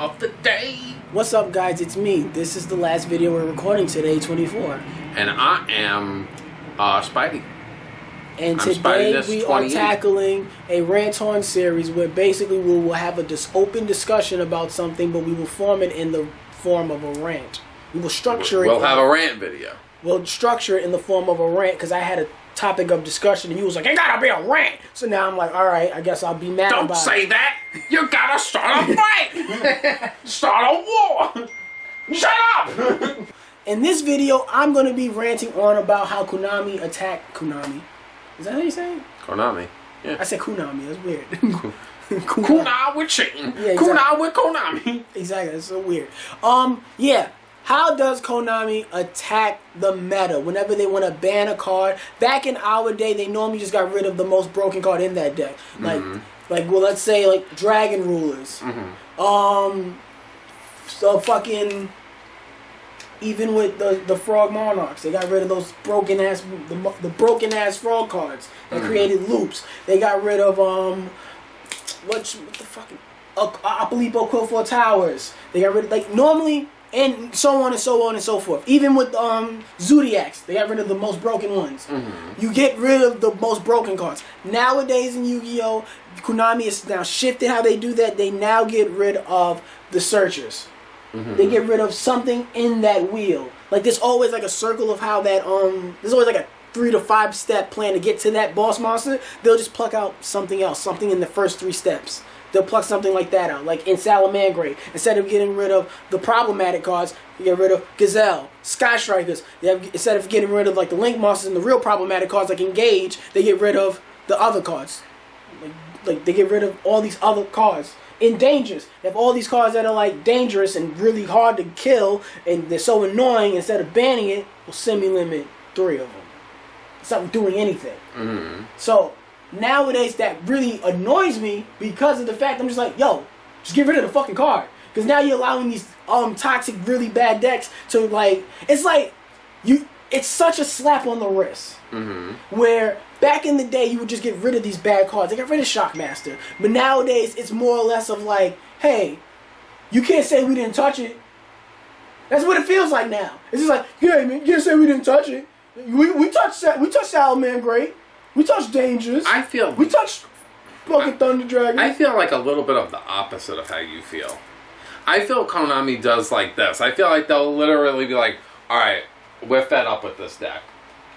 of the day. What's up, guys? It's me. This is the last video we're recording today, 24. And I am Spidey. And today we are tackling a Rant on series where basically we will have a open discussion about something, but we will form it in the form of a rant. We will structure it. We'll have a rant video. We'll structure it in the form of a rant because I had a topic of discussion and you was like, it gotta be a rant. So now I'm like, all right, I guess I'll be mad about it. Don't say that. You gotta start a fight. Start a war. Shut up. In this video, I'm going to be ranting on about how Konami attacked Konami. Is that how you say it? Konami. Yeah. I said Konami. That's weird. Konami with cheating. Yeah, exactly. Konami with Konami. Exactly. That's so weird. Yeah. How does Konami attack the meta whenever they want to ban a card? Back in our day, they normally just got rid of the most broken card in that deck. Like well, let's say like Dragon Rulers. So fucking. Even with the Frog Monarchs, they got rid of those broken ass the broken ass frog cards that created loops. They got rid of what the fucking Apalipo Quilfor Towers. They got rid of like normally and so on and so on and so forth. Even with Zodiacs, they got rid of the most broken ones. You get rid of the most broken cards. Nowadays in Yu-Gi-Oh, Konami has now shifted how they do that. They now get rid of the searchers. They get rid of something in that wheel. Like there's always like a circle of how that there's always like a 3 to 5 step plan to get to that boss monster. They'll just pluck out something else, something in the first 3 steps. They'll pluck something like that out. Like in Salamangreat, instead of getting rid of the problematic cards, you get rid of Gazelle, Sky Strikers. Instead of getting rid of like the Link monsters and the real problematic cards like Engage, they get rid of the other cards. Like they get rid of all these other cards. In dangers, they have all these cards that are like dangerous and really hard to kill, and they're so annoying. Instead of banning it, we'll semi-limit 3 of them. It's not doing anything. So nowadays, that really annoys me because of the fact I'm just like, yo, just get rid of the fucking card. Because now you're allowing these toxic, really bad decks to like. It's like it's such a slap on the wrist. Where back in the day you would just get rid of these bad cards. They got rid of Shockmaster. But nowadays it's more or less of like, hey, you can't say we didn't touch it. That's what it feels like now. It's just like, yeah, man, you can't say we didn't touch it. We touched Salamangreat. We touched Dangers. We touched fucking Thunder Dragon. I feel like a little bit of the opposite of how you feel. I feel Konami does like this. I feel like they'll literally be like, alright, we're fed up with this deck.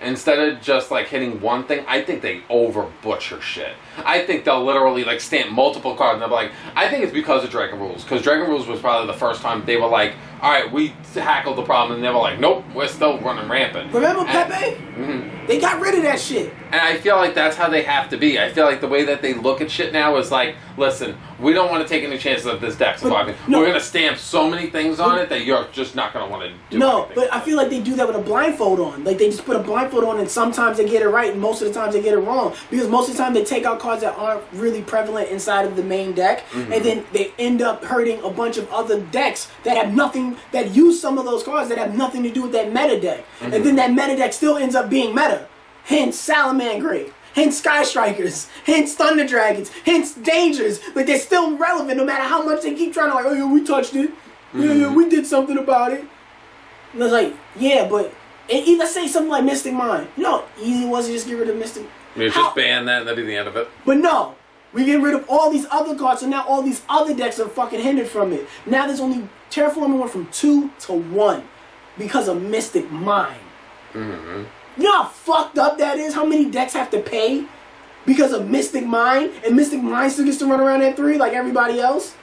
Instead of just like hitting one thing, I think they over butcher shit. I think they'll literally like stamp multiple cards and they'll be like, I think it's because of Dragon Rules. Because Dragon Rules was probably the first time they were like, alright, we tackled the problem, and they were like, nope, we're still running rampant. Remember Pepe? They got rid of that shit. And I feel like that's how they have to be. I feel like the way that they look at shit now is like, listen, we don't want to take any chances of this deck surviving. We're going to stamp so many things on it that you're just not going to want to do anything. But I feel like they do that with a blindfold on. Like they just put a blindfold on and sometimes they get it right and most of the times they get it wrong. Because most of the time they take out cards that aren't really prevalent inside of the main deck and then they end up hurting a bunch of other decks that have nothing, that use some of those cards that have nothing to do with that meta deck. And then that meta deck still ends up being meta. Hence Salamangreat. Hence Sky Strikers. Hence Thunder Dragons. Hence Dangers. But they're still relevant no matter how much they keep trying to like, oh yeah, we touched it. Yeah, we did something about it. And it's like, yeah, but let's say something like Mystic Mind. You know how easy it was to just get rid of Mystic? Just ban that and that'd be the end of it. But no. We get rid of all these other cards, so now all these other decks are fucking hindered from it. Now there's only Terraforming went from 2 to 1 because of Mystic Mind. You know how fucked up that is? How many decks have to pay because of Mystic Mind? And Mystic Mind still gets to run around at 3 like everybody else?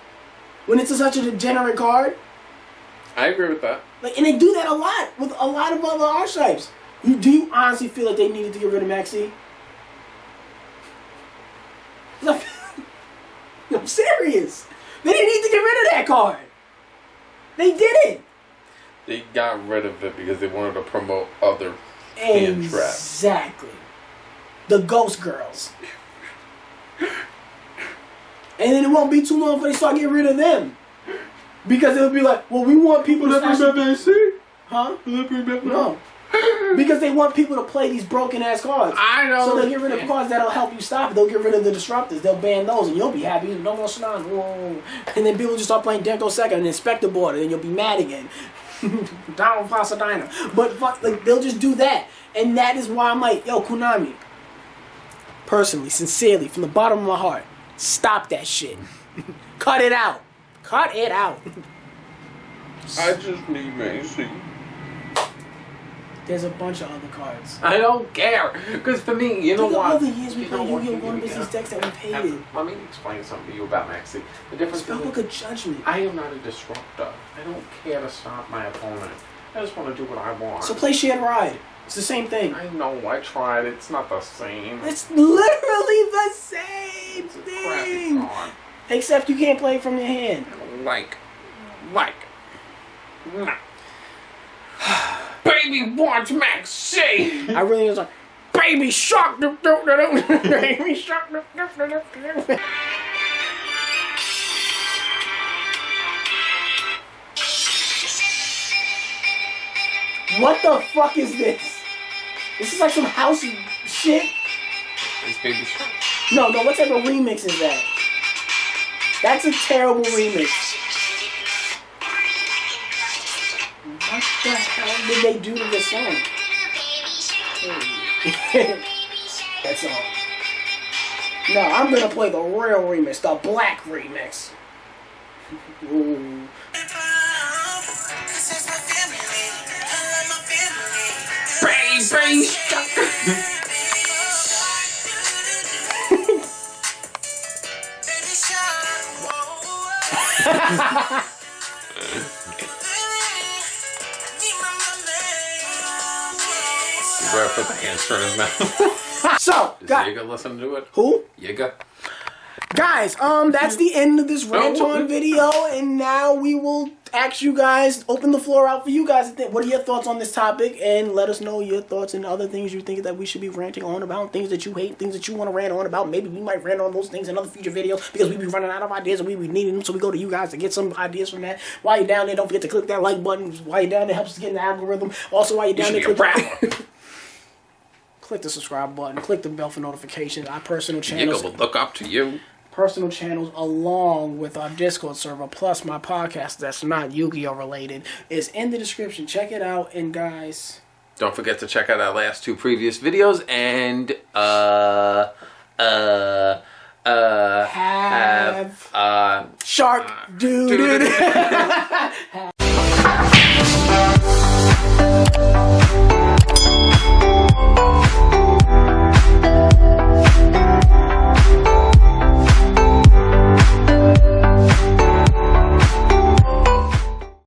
When it's such a degenerate card? I agree with that. Like, and they do that a lot with a lot of other archetypes. Do you honestly feel like they needed to get rid of Maxi? I'm serious. They didn't need to get rid of that card. They didn't. They got rid of it because they wanted to promote other hand traps. Exactly. The Ghost Girls. And then it won't be too long before they start getting rid of them. Because it'll be like, well, we want people to actually... MC? Huh? No. Because they want people to play these broken ass cards. I know. So they'll get rid of cards that'll help you stop it. They'll get rid of the disruptors. They'll ban those, and you'll be happy. No more shenanigans. Whoa. And then people just start playing Denko second and Inspector board, and then you'll be mad again. Donald Pasadena. But fuck, like they'll just do that, and that is why I'm like, yo, Konami. Personally, sincerely, from the bottom of my heart, stop that shit. Cut it out. Cut it out. I just need Macy. There's a bunch of other cards. I don't care. Because for me, you know Think of what? all the years we played Yu-Gi-Oh! Going Business decks that we hated. Let me explain something to you about Maxi. The difference Spellbook is of Judgment. I am not a disruptor. I don't care to stop my opponent. I just want to do what I want. So play Shared Ride. It's the same thing. I know, I tried. It's not the same. It's literally the same It's a crappy thing. card. Except you can't play it from your hand. Like. No. Baby wants Maxi! I really was like, Baby Shark! Baby Shark! What the fuck is this? This is like some house shit. It's Baby Shark. No, what type of remix is that? That's a terrible remix. What the hell did they do to this song? That song. No, I'm gonna play the real remix, the black remix. Ooh. Baby Shark! Where I put the hamster in his mouth. So, Does guys, Yiga listen to it? who? Yiga? Guys, that's the end of this rant on video, and now we will ask you guys, open the floor out for you guys. What are your thoughts on this topic? And let us know your thoughts and other things you think that we should be ranting on about, things that you hate, things that you want to rant on about. Maybe we might rant on those things in other future videos because we be running out of ideas and we be needing them, so we go to you guys to get some ideas from that. While you're down there, don't forget to click that like button. While you're down there, helps us get in the algorithm. Also, while you're down there, click the subscribe button, click the bell for notifications. Our personal channels. Yiga will look up to you. Personal channels along with our Discord server plus my podcast that's not Yu-Gi-Oh related is in the description. Check it out, and guys, don't forget to check out our last two previous videos and have shark dude.